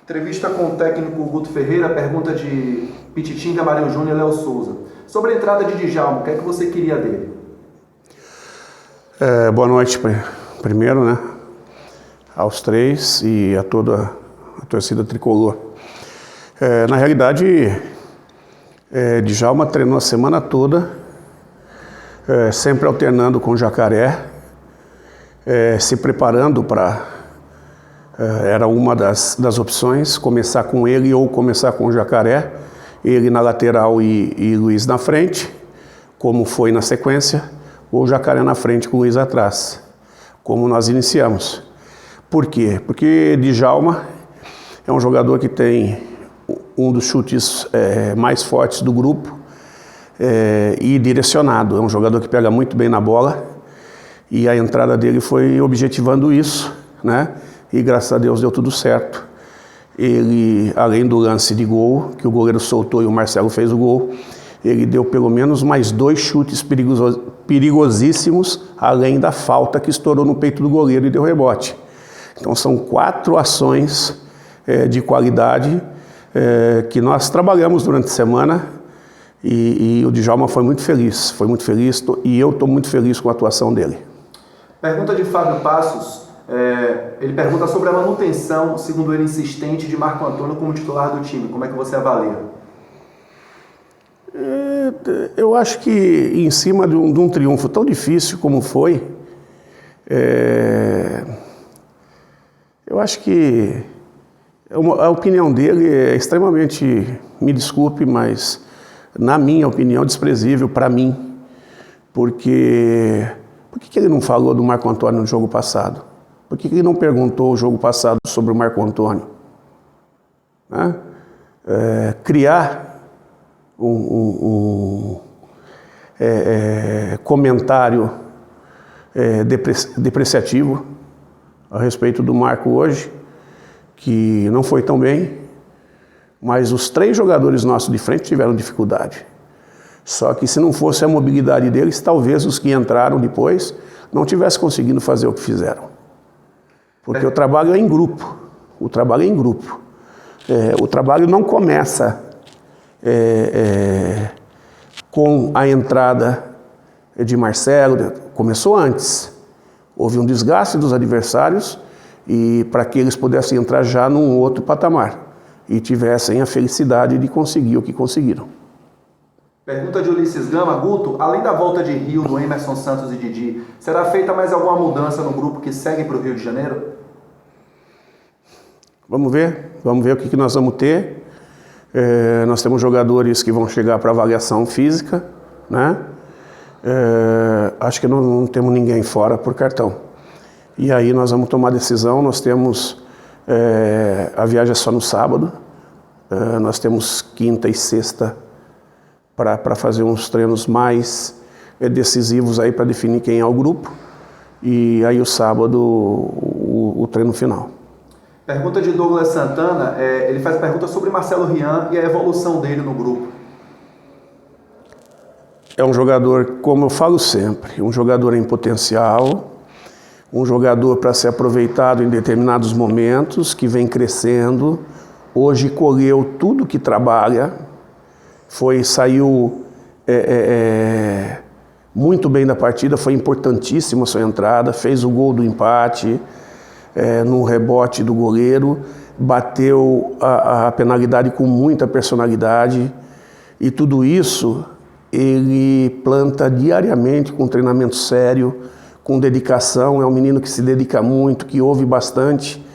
Entrevista com o técnico Guto Ferreira, pergunta de Pititinga, Marinho Júnior e Léo Souza. Sobre a entrada de Djalma, o que é que você queria dele? Boa noite, primeiro, né, aos três e a toda a torcida tricolor. Na realidade, Djalma treinou a semana toda, sempre alternando com o Jacaré, se preparando para... era uma das opções, começar com ele ou começar com o Jacaré, ele na lateral e Luiz na frente, como foi na sequência, ou o Jacaré na frente com o Luiz atrás, como nós iniciamos. Por quê? Porque Djalma é um jogador que tem um dos chutes mais fortes do grupo e direcionado, é um jogador que pega muito bem na bola e a entrada dele foi objetivando isso, né? E graças a Deus deu tudo certo. Ele, além do lance de gol, que o goleiro soltou e o Marcelo fez o gol, ele deu pelo menos mais 2 chutes perigosíssimos, além da falta que estourou no peito do goleiro e deu rebote. Então são 4 ações de qualidade que nós trabalhamos durante a semana e o Djalma foi muito feliz e eu estou muito feliz com a atuação dele. Pergunta de Fábio Passos. Ele pergunta sobre a manutenção, segundo ele, insistente de Marco Antônio como titular do time. Como é que você avalia? Eu acho que em cima de um triunfo tão difícil como foi, eu acho que a opinião dele é extremamente, me desculpe, mas na minha opinião desprezível para mim, porque por que ele não falou do Marco Antônio no jogo passado? Por que ele não perguntou o jogo passado sobre o Marco Antônio? Né? Criar um comentário depreciativo a respeito do Marco hoje, que não foi tão bem, mas os 3 jogadores nossos de frente tiveram dificuldade. Só que se não fosse a mobilidade deles, talvez os que entraram depois não tivessem conseguido fazer o que fizeram. Porque o trabalho é em grupo, o trabalho não começa com a entrada de Marcelo, começou antes. Houve um desgaste dos adversários e para que eles pudessem entrar já num outro patamar e tivessem a felicidade de conseguir o que conseguiram. Pergunta de Ulisses Gama. Guto, além da volta de Rio, do Emerson Santos e Didi, será feita mais alguma mudança no grupo que segue para o Rio de Janeiro? Vamos ver o que nós vamos ter. Nós temos jogadores que vão chegar para avaliação física, né? Acho que não temos ninguém fora por cartão. E aí nós vamos tomar decisão. Nós temos a viagem é só no sábado, nós temos quinta e sexta para fazer uns treinos mais decisivos aí para definir quem é o grupo, e aí o sábado o treino final. Pergunta de Douglas Santana, ele faz pergunta sobre Marcelo Rian e a evolução dele no grupo. É um jogador, como eu falo sempre, um jogador em potencial, um jogador para ser aproveitado em determinados momentos, que vem crescendo, hoje colheu tudo que trabalha, saiu muito bem da partida, foi importantíssima a sua entrada, fez o gol do empate, no rebote do goleiro, bateu a penalidade com muita personalidade, e tudo isso ele planta diariamente com treinamento sério, com dedicação. É um menino que se dedica muito, que ouve bastante,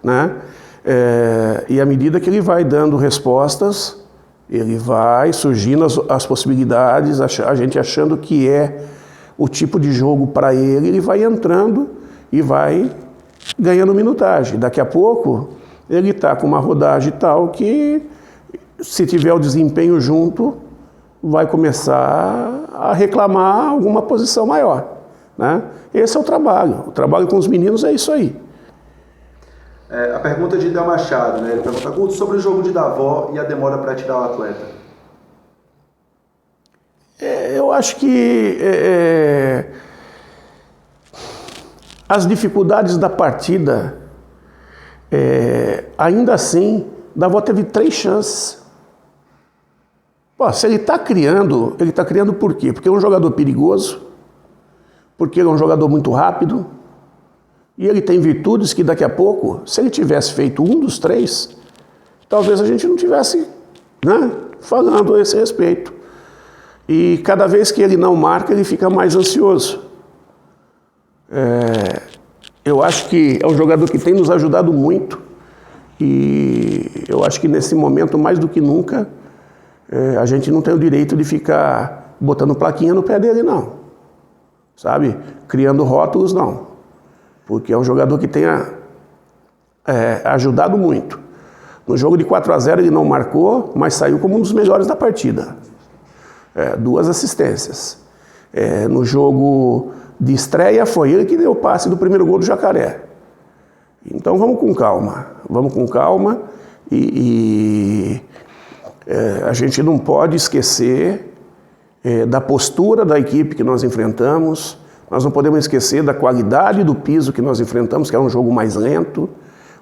né? E à medida que ele vai dando respostas, ele vai surgindo as possibilidades, a gente achando que é o tipo de jogo para ele vai entrando e vai ganhando minutagem. Daqui a pouco ele está com uma rodagem tal que, se tiver o desempenho junto, vai começar a reclamar alguma posição maior, né? Esse é o trabalho com os meninos é isso aí. A pergunta de Del Machado, né? Ele pergunta, Guto, sobre o jogo de Davó e a demora para tirar o atleta. Eu acho que as dificuldades da partida ainda assim, Davó teve 3 chances. Pô, se ele está criando por quê? Porque é um jogador perigoso, porque ele é um jogador muito rápido, e ele tem virtudes que daqui a pouco, se ele tivesse feito um dos 3, talvez a gente não tivesse, né, falando a esse respeito. E cada vez que ele não marca, ele fica mais ansioso. Eu acho que é um jogador que tem nos ajudado muito, e eu acho que nesse momento, mais do que nunca, a gente não tem o direito de ficar botando plaquinha no pé dele, não. Sabe? Criando rótulos, não. Porque é um jogador que tem ajudado muito. No jogo de 4-0 ele não marcou, mas saiu como um dos melhores da partida. 2 assistências. No jogo de estreia foi ele que deu o passe do primeiro gol do Jacaré. Então vamos com calma e a gente não pode esquecer da postura da equipe que nós enfrentamos, nós não podemos esquecer da qualidade do piso que nós enfrentamos, que é um jogo mais lento,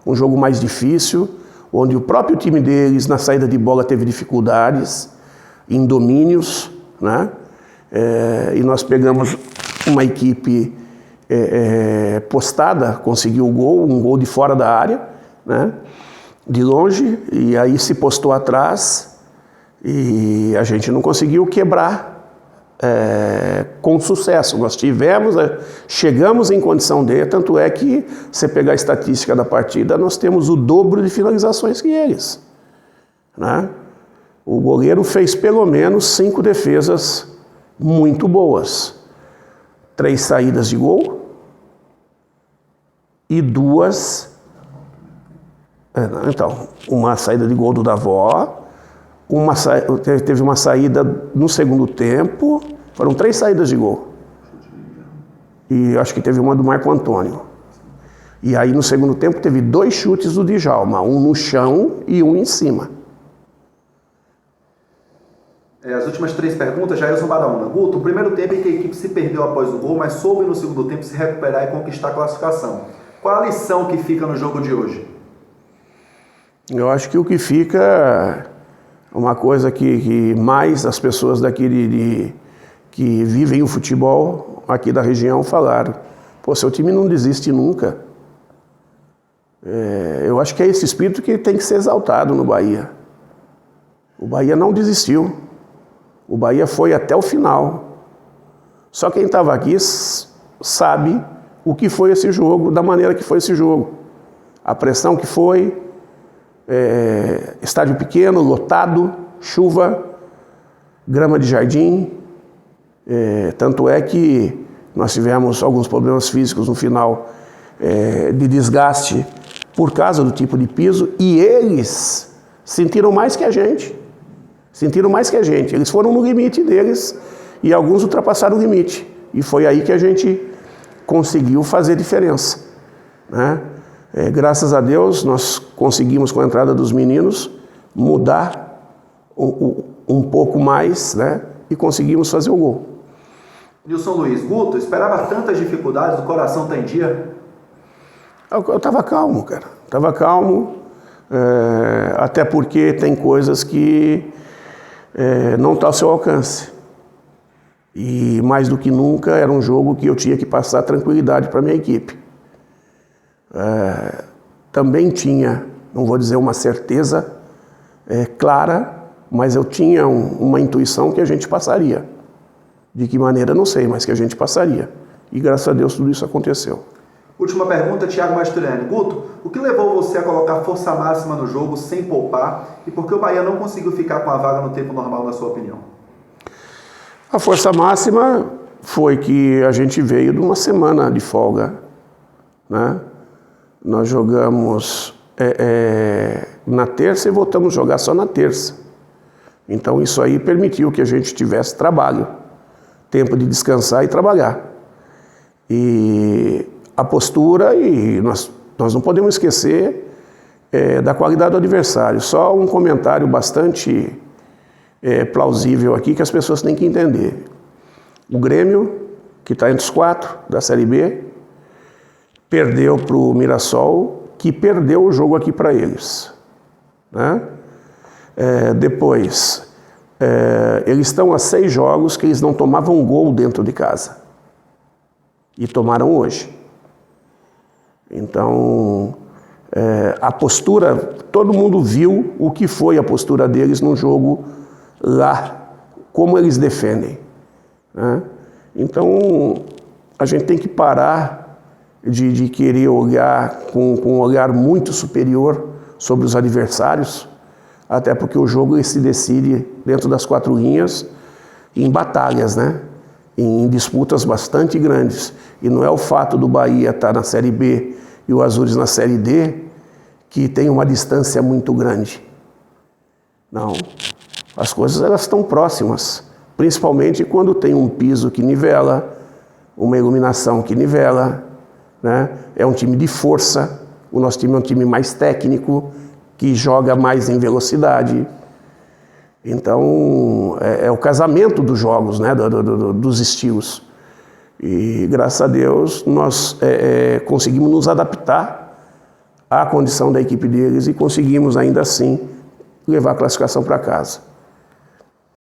um jogo mais difícil, onde o próprio time deles na saída de bola teve dificuldades, em domínios, né? E nós pegamos uma equipe postada, conseguiu o gol, um gol de fora da área, né? De longe, e aí se postou atrás e a gente não conseguiu quebrar com sucesso. Nós chegamos em condição de, tanto é que você pegar a estatística da partida, nós temos o dobro de finalizações que eles, né? O goleiro fez pelo menos 5 defesas muito boas, 3 saídas de gol e 2, uma saída de gol do Davó, teve uma saída no segundo tempo, foram 3 saídas de gol. E acho que teve uma do Marco Antônio. E aí no segundo tempo teve 2 chutes do Djalma, um no chão e um em cima. As últimas 3 perguntas, Jailson Badaúna. Guto, o primeiro tempo em que a equipe se perdeu após o gol, mas soube no segundo tempo se recuperar e conquistar a classificação. Qual a lição que fica no jogo de hoje? Eu acho que o que fica é uma coisa que mais as pessoas daqui que vivem o futebol aqui da região falaram. Pô, seu time não desiste nunca. Eu acho que é esse espírito que tem que ser exaltado no Bahia. O Bahia não desistiu. O Bahia foi até o final. Só quem estava aqui sabe o que foi esse jogo, da maneira que foi esse jogo. A pressão que foi, estádio pequeno, lotado, chuva, grama de jardim. Tanto é que nós tivemos alguns problemas físicos no final, de desgaste por causa do tipo de piso, e eles sentiram mais que a gente. Eles foram no limite deles e alguns ultrapassaram o limite. E foi aí que a gente conseguiu fazer diferença, né? Graças a Deus, nós conseguimos, com a entrada dos meninos, mudar um pouco mais, né? E conseguimos fazer o gol. Nilson Luiz, Guto, esperava tantas dificuldades, o coração está em dia? Eu estava calmo, cara. Estava calmo, até porque tem coisas que não está ao seu alcance. E mais do que nunca era um jogo que eu tinha que passar tranquilidade para a minha equipe. Também tinha, não vou dizer uma certeza clara, mas eu tinha uma intuição que a gente passaria. De que maneira, não sei, mas que a gente passaria. E graças a Deus tudo isso aconteceu. Última pergunta, Thiago Mastroianni. Guto, o que levou você a colocar força máxima no jogo sem poupar e por que o Bahia não conseguiu ficar com a vaga no tempo normal, na sua opinião? A força máxima foi que a gente veio de uma semana de folga, né? Nós jogamos na terça e voltamos a jogar só na terça. Então isso aí permitiu que a gente tivesse trabalho, tempo de descansar e trabalhar. E a postura, e nós não podemos esquecer da qualidade do adversário. Só um comentário bastante plausível aqui que as pessoas têm que entender. O Grêmio, que está entre os 4 da Série B, perdeu para o Mirassol que perdeu o jogo aqui para eles, né? Depois, eles estão há 6 jogos que eles não tomavam gol dentro de casa. E tomaram hoje. Então, a postura, todo mundo viu o que foi a postura deles no jogo lá, como eles defendem, né? Então, a gente tem que parar de querer olhar com um olhar muito superior sobre os adversários, até porque o jogo ele se decide dentro das 4 linhas em batalhas, né? Em disputas bastante grandes. E não é o fato do Bahia estar na Série B e o Azures na Série D que tem uma distância muito grande. Não. As coisas elas estão próximas, principalmente quando tem um piso que nivela, uma iluminação que nivela, né? É um time de força, o nosso time é um time mais técnico, que joga mais em velocidade. Então, é o casamento dos jogos, né? Dos estilos. E, graças a Deus, nós conseguimos nos adaptar à condição da equipe deles e conseguimos, ainda assim, levar a classificação para casa.